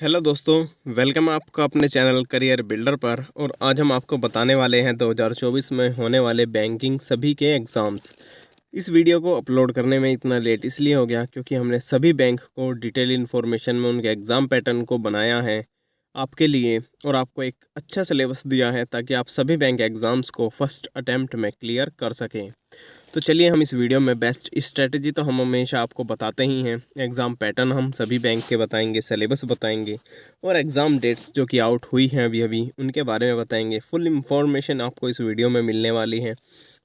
Hello दोस्तों, welcome आपका अपने चैनल करियर बिल्डर पर। और आज हम आपको बताने वाले हैं 2024 में होने वाले बैंकिंग सभी के एग्ज़ाम्स। इस वीडियो को अपलोड करने में इतना लेट इसलिए हो गया क्योंकि हमने सभी बैंक को डिटेल इन्फॉर्मेशन में उनके एग्ज़ाम पैटर्न को बनाया है आपके लिए, और आपको एक अच्छा सिलेबस दिया है ताकि आप सभी बैंक एग्ज़ाम्स को फर्स्ट अटैम्प्ट में क्लियर कर सकें। तो चलिए हम इस वीडियो में बेस्ट स्ट्रेटजी तो हम हमेशा आपको बताते ही हैं, एग्ज़ाम पैटर्न हम सभी बैंक के बताएंगे, सिलेबस बताएंगे और एग्ज़ाम डेट्स जो कि आउट हुई हैं अभी अभी उनके बारे में बताएंगे। फुल इंफॉर्मेशन आपको इस वीडियो में मिलने वाली है,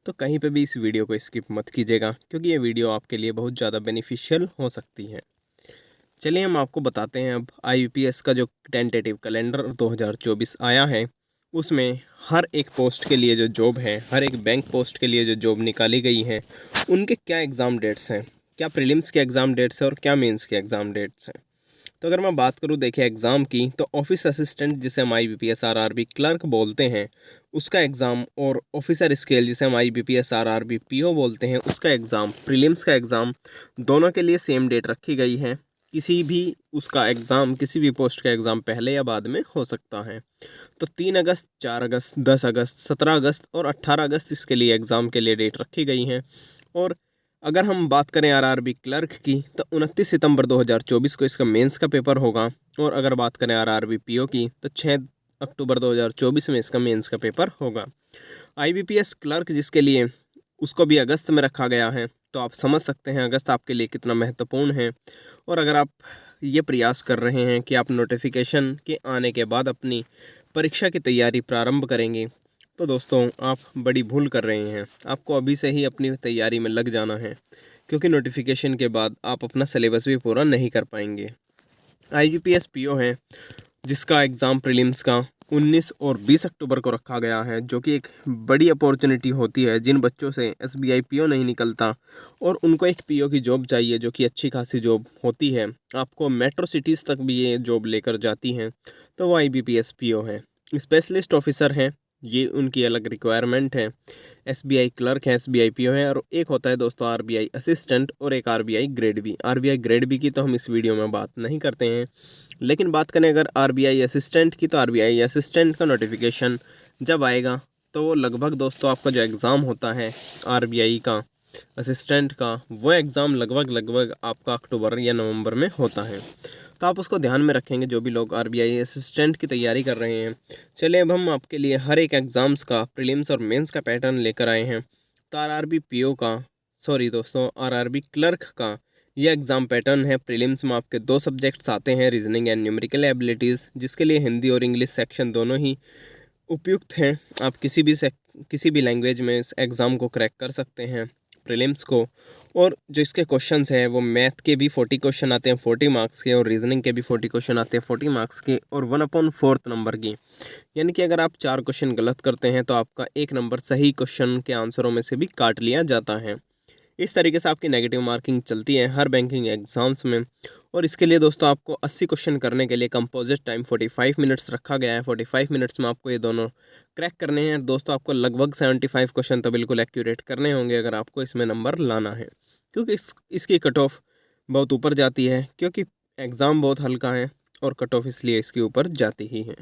तो कहीं पे भी इस वीडियो को स्किप मत कीजिएगा क्योंकि ये वीडियो आपके लिए बहुत ज़्यादा बेनिफिशियल हो सकती है। चलिए हम आपको बताते हैं अब आईबीपीएस का जो टेंटेटिव कैलेंडर 2024 आया है उसमें हर एक पोस्ट के लिए जो जॉब है, हर एक बैंक पोस्ट के लिए जो जॉब निकाली गई है उनके क्या एग्ज़ाम डेट्स हैं, क्या प्रीलिम्स के एग्ज़ाम डेट्स हैं और क्या मेंस के एग्ज़ाम डेट्स हैं। तो अगर मैं बात करूं देखिए एग्ज़ाम की, तो ऑफिस असिस्टेंट जिसे हम आईबीपीएस आरआरबी क्लर्क बोलते हैं उसका एग्ज़ाम, और ऑफिसर स्केल जिसे हम आईबीपीएस आरआरबी पीओ बोलते हैं उसका एग्ज़ाम, प्रीलिम्स का एग्ज़ाम दोनों के लिए सेम डेट रखी गई है। किसी भी उसका एग्ज़ाम, किसी भी पोस्ट का एग्ज़ाम पहले या बाद में हो सकता है। तो 3 अगस्त, 4 अगस्त, 10 अगस्त, 17 अगस्त और 18 अगस्त इसके लिए एग्ज़ाम के लिए डेट रखी गई हैं। और अगर हम बात करें आरआरबी क्लर्क की तो 29 सितंबर 2024 को इसका मेंस का पेपर होगा, और अगर बात करें आरआरबी पीओ की तो 6 अक्टूबर 2024 में इसका मेंस का पेपर होगा। आईबीपीएस क्लर्क जिसके लिए उसको भी अगस्त में रखा गया है, तो आप समझ सकते हैं अगस्त आपके लिए कितना महत्वपूर्ण है। और अगर आप ये प्रयास कर रहे हैं कि आप नोटिफिकेशन के आने के बाद अपनी परीक्षा की तैयारी प्रारंभ करेंगे, तो दोस्तों आप बड़ी भूल कर रहे हैं। आपको अभी से ही अपनी तैयारी में लग जाना है क्योंकि नोटिफिकेशन के बाद आप अपना सिलेबस भी पूरा नहीं कर पाएंगे। आईबीपीएस पीओ है जिसका एग्ज़ाम प्रीलिम्स का 19 और 20 अक्टूबर को रखा गया है, जो कि एक बड़ी अपॉर्चुनिटी होती है जिन बच्चों से एसबीआई पीओ नहीं निकलता और उनको एक पीओ की जॉब चाहिए जो कि अच्छी खासी जॉब होती है, आपको मेट्रो सिटीज़ तक भी ये जॉब लेकर जाती हैं। तो वो आईबीपीएस पीओ है। स्पेशलिस्ट ऑफिसर हैं, ये उनकी अलग रिक्वायरमेंट है। एसबीआई क्लर्क है, एसबीआई पीओ है, और एक होता है दोस्तों आरबीआई असिस्टेंट और एक RBI grade B. RBI grade B की तो हम इस वीडियो में बात नहीं करते हैं, लेकिन बात करें अगर आरबीआई असिस्टेंट की, तो आरबीआई असिस्टेंट का नोटिफिकेशन जब आएगा तो वो लगभग दोस्तों आपका जो एग्ज़ाम होता है आरबीआई का असिस्टेंट का, वो एग्ज़ाम लगभग आपका अक्टूबर या नवंबर में होता है। तो आप उसको ध्यान में रखेंगे जो भी लोग आरबीआई असिस्टेंट की तैयारी कर रहे हैं। चलिए अब हम आपके लिए हर एक एग्ज़ाम्स का प्रीलिम्स और मेंस का पैटर्न लेकर आए हैं। तो आरआरबी पीओ का, सॉरी दोस्तों, आरआरबी क्लर्क का ये एग्ज़ाम पैटर्न है। प्रीलिम्स में आपके 2 सब्जेक्ट्स आते हैं, रीजनिंग एंड न्यूमेरिकल एबिलिटीज़, जिसके लिए हिंदी और इंग्लिश सेक्शन दोनों ही उपयुक्त हैं। आप किसी भी लैंग्वेज में इस एग्ज़ाम को क्रैक कर सकते हैं प्रीलिम्स को। और जो इसके क्वेश्चंस हैं वो मैथ के भी 40 क्वेश्चन आते हैं 40 मार्क्स के, और रीजनिंग के भी 40 क्वेश्चन आते हैं 40 मार्क्स के, और 1/4 नंबर की। यानी कि अगर आप 4 क्वेश्चन गलत करते हैं तो आपका 1 नंबर सही क्वेश्चन के आंसरों में से भी काट लिया जाता है। इस तरीके से आपकी नेगेटिव मार्किंग चलती है हर बैंकिंग एग्जाम्स में। और इसके लिए दोस्तों आपको 80 क्वेश्चन करने के लिए कंपोजिट टाइम 45 मिनट्स रखा गया है। 45 मिनट्स में आपको ये दोनों क्रैक करने हैं दोस्तों। आपको लगभग 75 क्वेश्चन तो बिल्कुल एक्यूरेट करने होंगे अगर आपको इसमें नंबर लाना है, क्योंकि इसकी कट ऑफ बहुत ऊपर जाती है, क्योंकि एग्ज़ाम बहुत हल्का है और कट ऑफ इसलिए इसके ऊपर जाती ही है।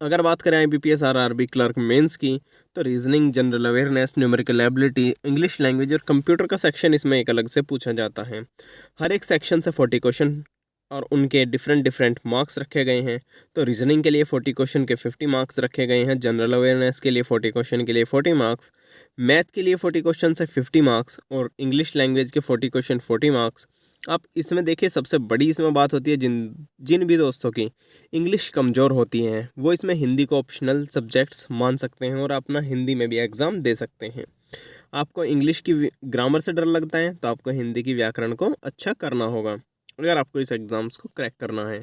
अगर बात करें आईबीपीएस आरआरबी क्लर्क मेंस की, तो reasoning, general awareness, numerical ability, English language और कंप्यूटर का सेक्शन इसमें एक अलग से पूछा जाता है। हर एक सेक्शन से 40 क्वेश्चन और उनके डिफरेंट मार्क्स रखे गए हैं। तो रीजनिंग के लिए 40 क्वेश्चन के 50 मार्क्स रखे गए हैं, जनरल अवेयरनेस के लिए 40 क्वेश्चन के लिए 40 मार्क्स, मैथ के लिए 40 क्वेश्चन से 50 मार्क्स, और इंग्लिश लैंग्वेज के 40 क्वेश्चन 40 मार्क्स। आप इसमें देखिए सबसे बड़ी इसमें बात होती है जिन जिन भी दोस्तों की इंग्लिश कमज़ोर होती हैं वो इसमें हिंदी को ऑप्शनल सब्जेक्ट्स मान सकते हैं और अपना हिंदी में भी एग्ज़ाम दे सकते हैं। आपको इंग्लिश की ग्रामर से डर लगता है तो आपको हिंदी की व्याकरण को अच्छा करना होगा अगर आपको इस एग्ज़ाम्स को क्रैक करना है।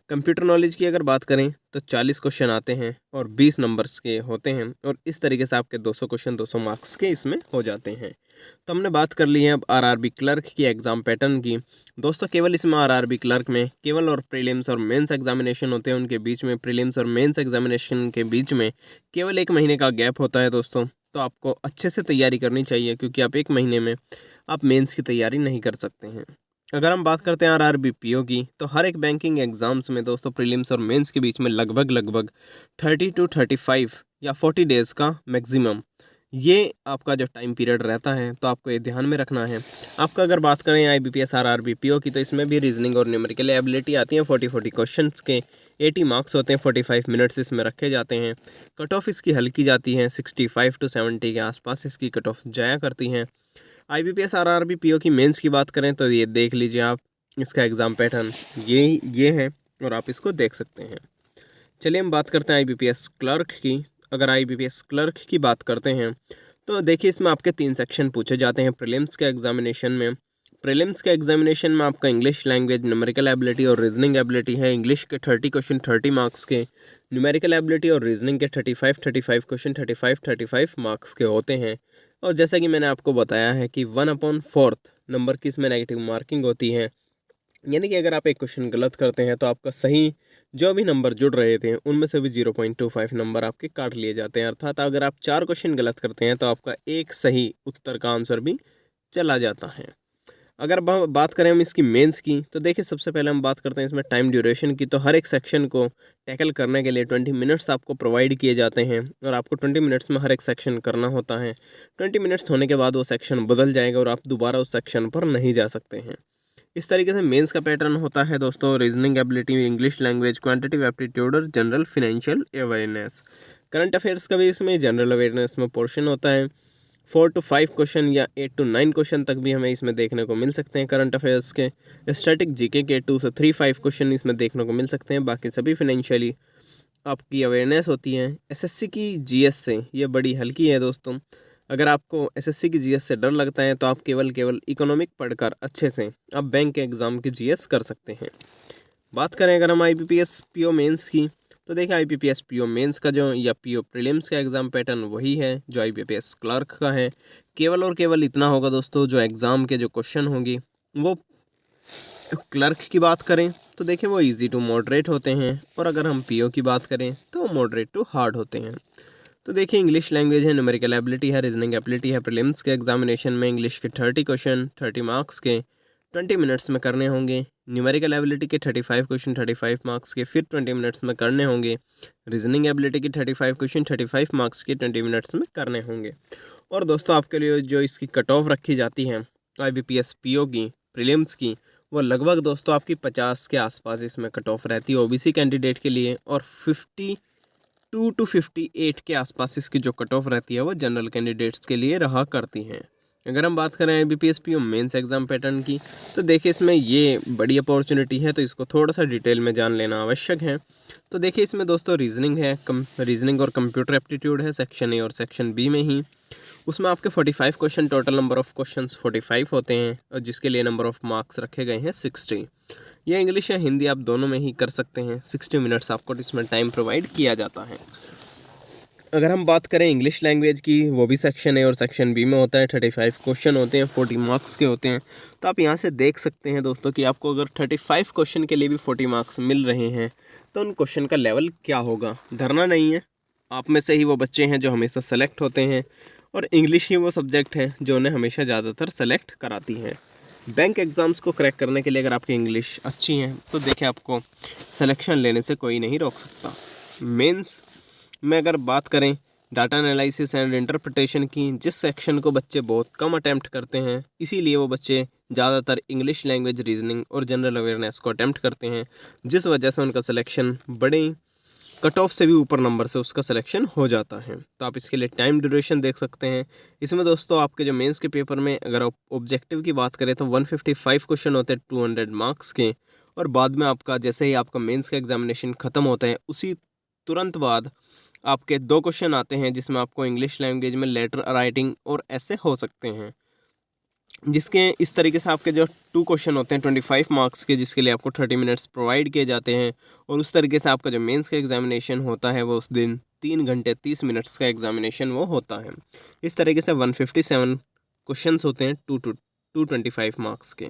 कंप्यूटर नॉलेज की अगर बात करें तो 40 क्वेश्चन आते हैं और 20 नंबर्स के होते हैं, और इस तरीके से आपके 200 क्वेश्चन 200 मार्क्स के इसमें हो जाते हैं। तो हमने बात कर ली है अब आरआरबी क्लर्क की एग्ज़ाम पैटर्न की। दोस्तों केवल इसमें आरआरबी क्लर्क में केवल और प्रीलिम्स और मेंस एग्जामिनेशन होते हैं, उनके बीच में प्रीलिम्स और मेंस एग्जामिनेशन के बीच में केवल 1 महीने का गैप होता है दोस्तों। तो आपको अच्छे से तैयारी करनी चाहिए क्योंकि आप 1 महीने में आप मेंस की तैयारी नहीं कर सकते हैं। अगर हम बात करते हैं आरआरबी पीओ की, तो हर एक बैंकिंग एग्जाम्स में दोस्तों प्रीलिम्स और मेंस के बीच में लगभग 30 to 35 या 40 डेज़ का मैक्सिमम ये आपका जो टाइम पीरियड रहता है, तो आपको ये ध्यान में रखना है। आपका अगर बात करें आईबीपीएस आरआरबी पीओ की, तो इसमें भी रीजनिंग और न्यूमेरिकल एबिलिटी आती है। 40 क्वेश्चंस के 80 मार्क्स होते हैं, 45 मिनट्स इसमें रखे जाते हैं। कट ऑफ इसकी हल्की जाती है, 65 to 70 के आसपास इसकी कट ऑफ जाया करती हैं। आईबीपीएस आरआरबी पीओ की मेंस की बात करें तो ये देख लीजिए आप, इसका एग्ज़ाम पैटर्न ये है और आप इसको देख सकते हैं। चलिए हम बात करते हैं आईबीपीएस क्लर्क की। अगर आईबीपीएस क्लर्क की बात करते हैं तो देखिए इसमें आपके 3 सेक्शन पूछे जाते हैं प्रीलिम्स के एग्जामिनेशन में। प्रीलिम्स के एग्जामिनेशन में आपका इंग्लिश लैंग्वेज, न्यूमेरिकल एबिलिटी और रीजनिंग एबिलिटी है। इंग्लिश के 30 क्वेश्चन 30 मार्क्स के, न्यूमेरिकल एबिलिटी और रीजनिंग के 35 क्वेश्चन 35 मार्क्स के होते हैं। और जैसा कि मैंने आपको बताया है कि 1/4 नंबर की इसमें नेगेटिव मार्किंग होती है, यानी कि अगर आप एक क्वेश्चन गलत करते हैं तो आपका सही जो भी नंबर जुड़ रहे थे उनमें से भी 0.25 नंबर आपके काट लिए जाते हैं। अर्थात अगर आप 4 क्वेश्चन गलत करते हैं तो आपका एक सही उत्तर का आंसर भी चला जाता है। अगर बात करें हम इसकी मेंस की, तो देखिए सबसे पहले हम बात करते हैं इसमें टाइम ड्यूरेशन की। तो हर एक सेक्शन को टैकल करने के लिए 20 मिनट्स आपको प्रोवाइड किए जाते हैं और आपको 20 मिनट्स में हर एक सेक्शन करना होता है। 20 मिनट्स होने के बाद वो सेक्शन बदल जाएगा और आप दोबारा उस सेक्शन पर नहीं जा सकते हैं। इस तरीके से मेंस का पैटर्न होता है दोस्तों। Reasoning ability, English language, quantitative aptitude और general financial awareness. Current affairs का भी इसमें जनरल अवेयरनेस में पोर्शन होता है। 4 to 5 क्वेश्चन या 8 to 9 क्वेश्चन तक भी हमें इसमें देखने को मिल सकते हैं करंट अफेयर्स के। स्टैटिक जीके के 2 से 3 क्वेश्चन इसमें देखने को मिल सकते हैं। बाकी सभी फिनेंशियली आपकी अवेयरनेस होती है। एसएससी की जीएस से ये बड़ी हल्की है दोस्तों। अगर आपको एसएससी की जीएस से डर लगता है तो आप केवल इकोनॉमिक पढ़कर अच्छे से आप बैंक के एग्ज़ाम की जीएस कर सकते हैं। बात करें अगर हम आईबीपीएस पीओ मेंस की, तो देखिए आईबीपीएस पीओ मेंस का जो या पीओ प्रीलिम्स का एग्ज़ाम पैटर्न वही है जो आईबीपीएस क्लर्क का है। केवल और केवल इतना होगा दोस्तों, जो एग्ज़ाम के जो क्वेश्चन होंगे वो क्लर्क की बात करें तो देखिए वो इजी टू मॉडरेट होते हैं, और अगर हम पीओ की बात करें तो वो मॉडरेट टू हार्ड होते हैं। तो देखिए इंग्लिश लैंग्वेज है, न्यूमेरिकल एबिलिटी है, रीजनिंग एबिलिटी है। प्रीलिम्स के एग्जामिनेशन में इंग्लिश के 30 क्वेश्चन 30 मार्क्स के 20 मिनट्स में करने होंगे। न्यूमेरिकल एबिलिटी के 35 क्वेश्चन 35 मार्क्स के फिर 20 मिनट्स में करने होंगे। रीजनिंग एबिलिटी के 35 क्वेश्चन 35 मार्क्स के 20 मिनट्स में करने होंगे। और दोस्तों आपके लिए जो इसकी कट ऑफ रखी जाती है आईबीपीएस पीओ की प्रीलिम्स की, वो लगभग दोस्तों आपकी 50 के आसपास इसमें कट ऑफ रहती है ओबीसी कैंडिडेट के लिए, और 52 to 58 के आसपास इसकी जो कट ऑफ रहती है वो जनरल कैंडिडेट्स के लिए रहा करती हैं। अगर हम बात करें IBPS PO mains exam pattern की, तो देखिए इसमें ये बड़ी अपॉर्चुनिटी है, तो इसको थोड़ा सा डिटेल में जान लेना आवश्यक है। तो देखिए इसमें दोस्तों रीजनिंग है, रीजनिंग और कंप्यूटर एप्टीट्यूड है सेक्शन ए और सेक्शन बी में ही। उसमें आपके 45 question, total number of questions 45 होते हैं, और जिसके लिए नंबर ऑफ़ मार्क्स रखे गए हैं 60। ये इंग्लिश या हिंदी आप दोनों में ही कर सकते हैं। 60 मिनट्स आपको इसमें टाइम प्रोवाइड किया जाता है। अगर हम बात करें इंग्लिश लैंग्वेज की, वो भी सेक्शन ए और सेक्शन बी में होता है। 35 क्वेश्चन होते हैं, 40 मार्क्स के होते हैं। तो आप यहाँ से देख सकते हैं दोस्तों कि आपको अगर 35 क्वेश्चन के लिए भी 40 मार्क्स मिल रहे हैं तो उन क्वेश्चन का लेवल क्या होगा। डरना नहीं है, आप में से ही वो बच्चे हैं जो हमेशा सेलेक्ट होते हैं, और इंग्लिश ही वो सब्जेक्ट है जो उन्हें हमेशा ज़्यादातर सेलेक्ट कराती है। बैंक एग्ज़ाम्स को क्रैक करने के लिए अगर आपकी इंग्लिश अच्छी है तो देखिए आपको सिलेक्शन लेने से कोई नहीं रोक सकता। मेंस में अगर बात करें डाटा एनालिसिस एंड इंटरप्रिटेशन की, जिस सेक्शन को बच्चे बहुत कम अटैम्प्ट करते हैं, इसीलिए वो बच्चे ज़्यादातर इंग्लिश लैंग्वेज, रीजनिंग और जनरल अवेयरनेस को अटैम्प्ट करते हैं, जिस वजह से उनका सिलेक्शन बड़े कट ऑफ से भी ऊपर नंबर से उसका सिलेक्शन हो जाता है। तो आप इसके लिए टाइम ड्यूरेशन देख सकते हैं। इसमें दोस्तों आपके जो मेंस के पेपर में अगर ऑब्जेक्टिव की बात करें तो 155 क्वेश्चन होते हैं 200 मार्क्स के, और बाद में आपका जैसे ही आपका मेंस का एग्जामिनेशन ख़त्म होता है उसी तुरंत बाद आपके 2 क्वेश्चन आते हैं, जिसमें आपको इंग्लिश लैंग्वेज में लेटर राइटिंग और ऐसे हो सकते हैं, जिसके इस तरीके से आपके जो 2 क्वेश्चन होते हैं 25 मार्क्स के, जिसके लिए आपको 30 मिनट्स प्रोवाइड किए जाते हैं। और उस तरीके से आपका जो मेंस का एग्जामिनेशन होता है वो उस दिन 3 घंटे 30 मिनट्स का एग्जामिनेशन वो होता है। इस तरीके से 157 क्वेश्चंस होते हैं 225 मार्क्स के।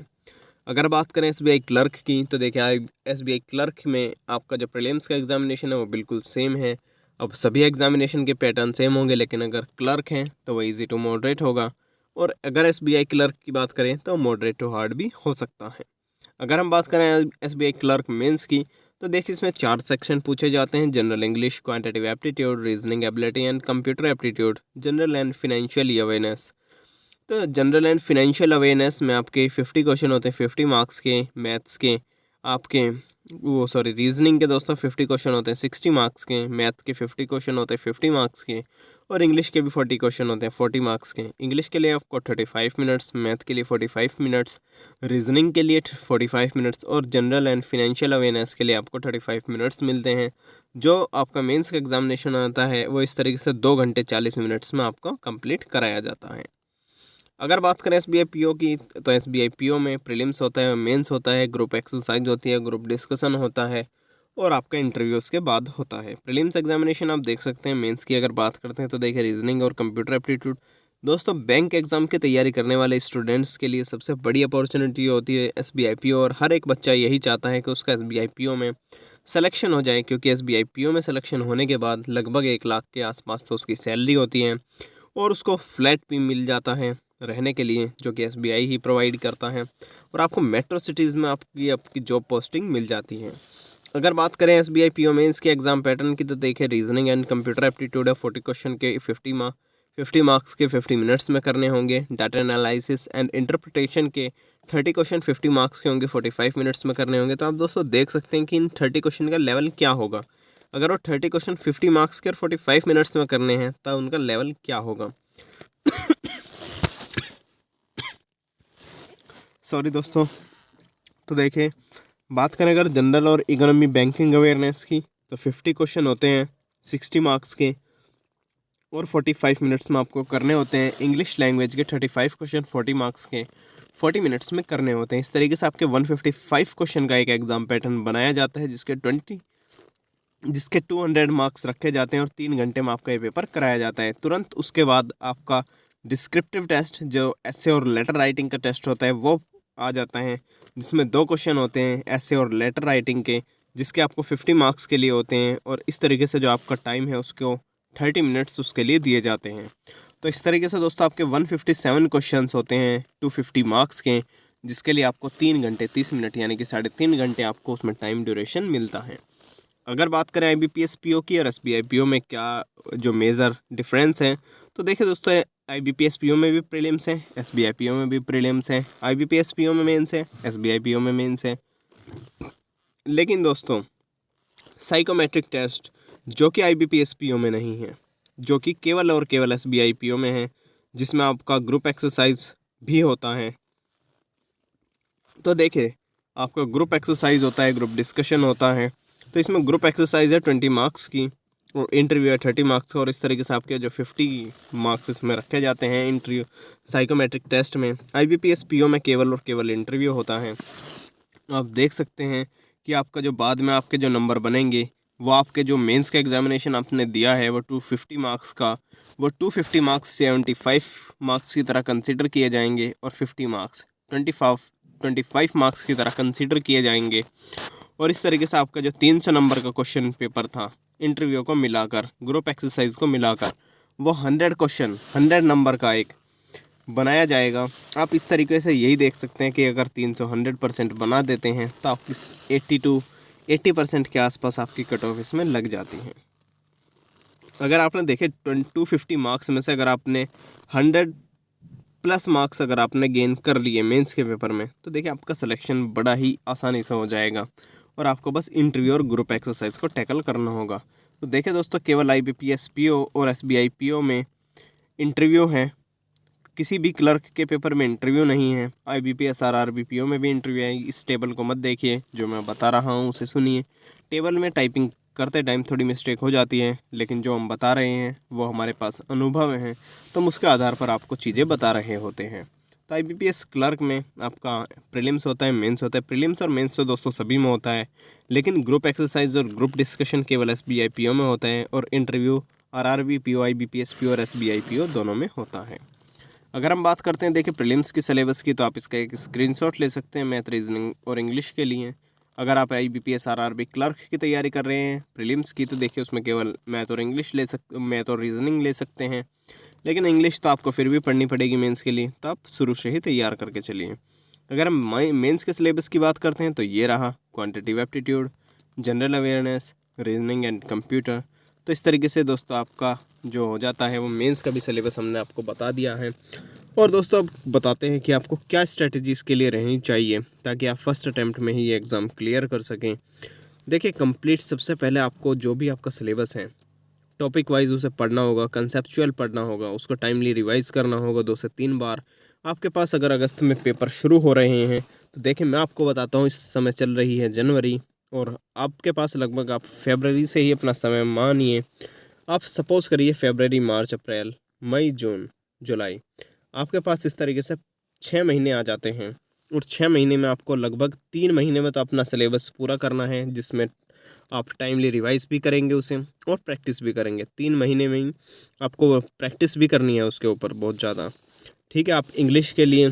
अगर बात करें एसबीआई क्लर्क की, तो देखिए एसबीआई क्लर्क में आपका जो प्रीलिम्स का एग्जामिनेशन है वो बिल्कुल सेम है। अब सभी एग्जामिनेशन के पैटर्न सेम होंगे, लेकिन अगर क्लर्क हैं तो वो ईजी टू मॉडरेट होगा, और अगर SBI क्लर्क की बात करें तो मॉडरेट टू हार्ड भी हो सकता है। अगर हम बात करें SBI क्लर्क मेंस की, तो देखिए इसमें 4 सेक्शन पूछे जाते हैं: general English, quantitative aptitude, reasoning ability and computer aptitude, general and financial awareness. तो जनरल एंड फाइनेंशियल अवेयरनेस में आपके 50 क्वेश्चन होते हैं 50 मार्क्स के, मैथ्स के आपके रीजनिंग के दोस्तों 50 क्वेश्चन होते हैं 60 मार्क्स के, मैथ के 50 क्वेश्चन होते हैं 50 मार्क्स के, और इंग्लिश के भी 40 क्वेश्चन होते हैं 40 मार्क्स के। इंग्लिश के लिए आपको 35 मिनट्स, मैथ के लिए 45 मिनट्स, रीजनिंग के लिए 45 मिनट्स, और जनरल एंड फाइनेंशियल अवेयरनेस के लिए आपको 35 मिनट्स मिलते हैं। जो आपका मेंस का एग्जामिनेशन होता है वो इस तरीके से 2 घंटे 40 मिनट्स में आपको कंप्लीट कराया जाता है। अगर बात करें SBI PO की, तो SBI PO में प्रीलिम्स होता है, मेंस होता है, ग्रुप एक्सरसाइज होती है, ग्रुप डिस्कशन होता है, और आपका इंटरव्यू उसके बाद होता है। प्रीलिम्स एग्जामिनेशन आप देख सकते हैं। मेंस की अगर बात करते हैं तो देखिए रीजनिंग और कंप्यूटर एप्टीट्यूड। दोस्तों बैंक एग्जाम की तैयारी करने वाले स्टूडेंट्स के लिए सबसे बड़ी अपॉर्चुनिटी होती है SBI PO, और हर एक बच्चा यही चाहता है कि उसका SBI PO में सिलेक्शन हो जाए, क्योंकि SBI PO में सिलेक्शन होने के बाद लगभग 1 लाख के आसपास तो उसकी सैलरी होती है, और उसको फ्लैट भी मिल जाता है रहने के लिए, जो कि SBI ही प्रोवाइड करता है, और आपको मेट्रो सिटीज़ में आपकी जॉब पोस्टिंग मिल जाती है। अगर बात करें SBI PO मेंस के एग्जाम पैटर्न की, तो देखिए रीजनिंग एंड कंप्यूटर एप्टीट्यूड है 40 क्वेश्चन के 50 मार्क्स के 50 मिनट्स में करने होंगे। डाटा एनालिसिस एंड इंटरप्रिटेशन के 30 क्वेश्चन 50 मार्क्स के होंगे, 45 मिनट्स में करने होंगे। तो आप दोस्तों देख सकते हैं कि इन 30 क्वेश्चन का लेवल क्या होगा। अगर वो 30 क्वेश्चन 50 मार्क्स के और 45 मिनट्स में करने हैं तो उनका लेवल क्या होगा। सॉरी दोस्तों। तो देखिए बात करें अगर जनरल और इकोनॉमी बैंकिंग अवेयरनेस की, तो 50 क्वेश्चन होते हैं 60 मार्क्स के, और 45 मिनट्स में आपको करने होते हैं। इंग्लिश लैंग्वेज के 35 क्वेश्चन 40 मार्क्स के 40 मिनट्स में करने होते हैं। इस तरीके से आपके 155 क्वेश्चन का एक एग्जाम पैटर्न बनाया जाता है, जिसके 200 मार्क्स रखे जाते हैं, और 3 घंटे में आपका ये पेपर कराया जाता है। तुरंत उसके बाद आपका डिस्क्रिप्टिव टेस्ट, जो ऐसे और लेटर राइटिंग का टेस्ट होता है, वो आ जाता है, जिसमें 2 क्वेश्चन होते हैं ऐसे और लेटर राइटिंग के, जिसके आपको 50 मार्क्स के लिए होते हैं, और इस तरीके से जो आपका टाइम है उसको 30 मिनट्स उसके लिए दिए जाते हैं। तो इस तरीके से दोस्तों आपके 157 क्वेश्चंस होते हैं 250 मार्क्स के, जिसके लिए आपको 3 घंटे 30 मिनट यानी कि 3.5 घंटे आपको उसमें टाइम ड्यूरेशन मिलता है। अगर बात करें IBPS PO की और SBI PO में क्या जो मेजर डिफरेंस है, तो देखिए दोस्तों IBPS PO में भी प्रीलिम्स है, SBI PO में भी प्रीलिम्स है, IBPS PO में मेंस है, SBI PO में मेंस है। लेकिन दोस्तों साइकोमेट्रिक टेस्ट जो कि IBPS PO में नहीं है, जो कि केवल और केवल SBI PO में है, जिसमें आपका ग्रुप एक्सरसाइज भी होता है। तो देखिए आपका ग्रुप एक्सरसाइज होता है, ग्रुप डिस्कशन होता है। तो इसमें ग्रुप एक्सरसाइज है 20 मार्क्स की, और इंटरव्यू है 30 मार्क्स का, और इस तरीके से आपके जो 50 मार्क्स इसमें रखे जाते हैं इंटरव्यू साइकोमेट्रिक टेस्ट में। IBPS PO में केवल और केवल इंटरव्यू होता है। आप देख सकते हैं कि आपका जो बाद में आपके जो नंबर बनेंगे, वो आपके जो मेंस का एग्जामिनेशन आपने दिया है वो 250 मार्क्स का, वो 250 मार्क्स 75 मार्क्स की तरह कंसिडर किए जाएंगे, और 50 मार्क्स 25 मार्क्स की तरह कंसिडर किए जाएंगे। और इस तरीके से आपका जो 300 नंबर का क्वेश्चन पेपर था इंटरव्यू को मिलाकर, ग्रुप एक्सरसाइज को मिलाकर, वो 100 क्वेश्चन 100 नंबर का एक बनाया जाएगा। आप इस तरीके से यही देख सकते हैं कि अगर 300 100% बना देते हैं तो आपकी 80% के आसपास आपकी कट ऑफ इसमें लग जाती है। अगर आपने देखे 250 मार्क्स में से अगर आपने 100+ मार्क्स अगर आपने गेन कर लिए मेंस के पेपर में, तो देखिए आपका सिलेक्शन बड़ा ही आसानी से हो जाएगा, और आपको बस इंटरव्यू और ग्रुप एक्सरसाइज को टैकल करना होगा। तो देखिए दोस्तों केवल IBPS PO और SBI PO में इंटरव्यू है, किसी भी क्लर्क के पेपर में इंटरव्यू नहीं है। IBPS RRB PO में भी इंटरव्यू है। इस टेबल को मत देखिए, जो मैं बता रहा हूँ उसे सुनिए। टेबल में टाइपिंग करते टाइम थोड़ी मिस्टेक हो जाती है, लेकिन जो हम बता रहे हैं वो हमारे पास अनुभव है, तो हम उसके आधार पर आपको चीज़ें बता रहे होते हैं। तो IBPS क्लर्क में आपका प्रीलिम्स होता है, मेंस होता है। प्रीलिम्स और मेंस तो दोस्तों सभी में होता है, लेकिन ग्रुप एक्सरसाइज और ग्रुप डिस्कशन केवल SBI PO में होता है, और interview RRB PO, IBPS PO और SBI PO दोनों में होता है। अगर हम बात करते हैं देखिए प्रीलिम्स की सिलेबस की, तो आप इसका एक स्क्रीनशॉट ले सकते हैं मैथ, रीजनिंग और इंग्लिश के लिए। अगर आप IBPS RRB क्लर्क की तैयारी कर रहे हैं प्रीलिम्स की, तो देखिए उसमें केवल मैथ और रीजनिंग ले सकते हैं। लेकिन इंग्लिश तो आपको फिर भी पढ़नी पड़ेगी मेंस के लिए, तो आप शुरू से ही तैयार करके चलिए। अगर हम मेंस के सिलेबस की बात करते हैं तो ये रहा quantitative aptitude, general awareness, reasoning and computer. तो इस तरीके से दोस्तों आपका जो हो जाता है वो मेंस का भी सिलेबस हमने आपको बता दिया है। और दोस्तों अब बताते हैं कि आपको क्या स्ट्रेटजी इसके लिए रहनी चाहिए ताकि आप फर्स्ट अटैम्प्ट में ही ये एग्ज़ाम क्लियर कर सकें। देखिए, कंप्लीट सबसे पहले आपको जो भी आपका सिलेबस है टॉपिक वाइज उसे पढ़ना होगा, कंसेप्चुअल पढ़ना होगा, उसको टाइमली रिवाइज करना होगा 2 से 3 बार। आपके पास अगर अगस्त में पेपर शुरू हो रहे हैं तो देखिए मैं आपको बताता हूँ, इस समय चल रही है जनवरी और आपके पास लगभग आप फरवरी से ही अपना समय मानिए। आप सपोज़ करिए फरवरी, मार्च, अप्रैल, मई, जून, जुलाई, आपके पास इस तरीके से 6 महीने आ जाते हैं। और 6 महीने में आपको लगभग 3 महीने में तो अपना सिलेबस पूरा करना है, जिसमें आप टाइमली रिवाइज भी करेंगे उसे और प्रैक्टिस भी करेंगे। 3 महीने में ही आपको प्रैक्टिस भी करनी है उसके ऊपर बहुत ज़्यादा। ठीक है, आप इंग्लिश के लिए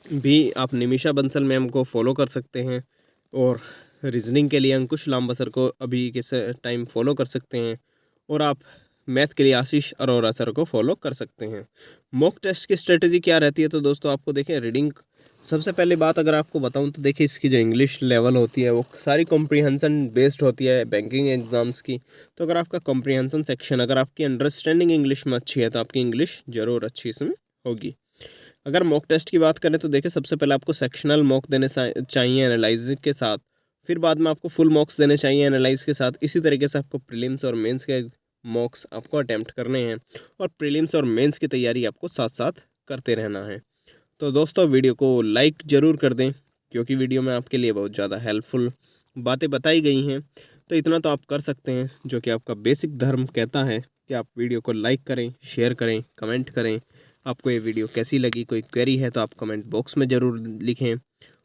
भी आप निमिषा बंसल मैम को फॉलो कर सकते हैं और रीजनिंग के लिए अंकुश लांबा सर को अभी के टाइम फॉलो कर सकते हैं और आप मैथ के लिए आशीष अरोरा सर को फॉलो कर सकते हैं। मॉक टेस्ट की स्ट्रेटजी क्या रहती है तो दोस्तों आपको देखिए, रीडिंग सबसे पहली बात अगर आपको बताऊं तो देखिए इसकी जो इंग्लिश लेवल होती है वो सारी कॉम्प्रीहेंशन बेस्ड होती है बैंकिंग एग्जाम्स की। तो अगर आपका कॉम्प्रीहेंशन सेक्शन, अगर आपकी अंडरस्टैंडिंग इंग्लिश में अच्छी है तो आपकी इंग्लिश ज़रूर अच्छी इसमें होगी। अगर मॉक टेस्ट की बात करें तो देखिए सबसे पहले आपको सेक्शनल मॉक देने चाहिए एनालाइज के साथ, फिर बाद में आपको फुल मॉक्स देने चाहिए एनालाइज के साथ। इसी तरीके से आपको प्रीलिम्स और मेंस के मॉक्स आपको अटैम्प्ट करने हैं और प्रीलिम्स और मेंस की तैयारी आपको साथ साथ करते रहना है। तो दोस्तों वीडियो को लाइक ज़रूर कर दें क्योंकि वीडियो में आपके लिए बहुत ज़्यादा हेल्पफुल बातें बताई गई हैं। तो इतना तो आप कर सकते हैं जो कि आपका बेसिक धर्म कहता है कि आप वीडियो को लाइक करें, शेयर करें, कमेंट करें। आपको ये वीडियो कैसी लगी, कोई क्वेरी है तो आप कमेंट बॉक्स में ज़रूर लिखें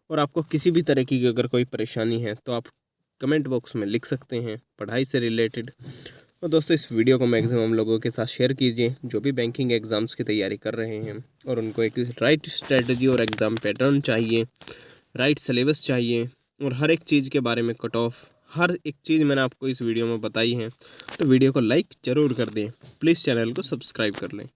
और आपको किसी भी तरह की अगर कोई परेशानी है तो आप कमेंट बॉक्स में लिख सकते हैं पढ़ाई से रिलेटेड। और दोस्तों इस वीडियो को मैक्सिमम लोगों के साथ शेयर कीजिए जो भी बैंकिंग एग्ज़ाम्स की तैयारी कर रहे हैं और उनको एक राइट स्ट्रेटजी और एग्ज़ाम पैटर्न चाहिए, राइट सिलेबस चाहिए और हर एक चीज़ के बारे में कट ऑफ, हर एक चीज़ मैंने आपको इस वीडियो में बताई है। तो वीडियो को लाइक ज़रूर कर दें, प्लीज़ चैनल को सब्सक्राइब कर लें।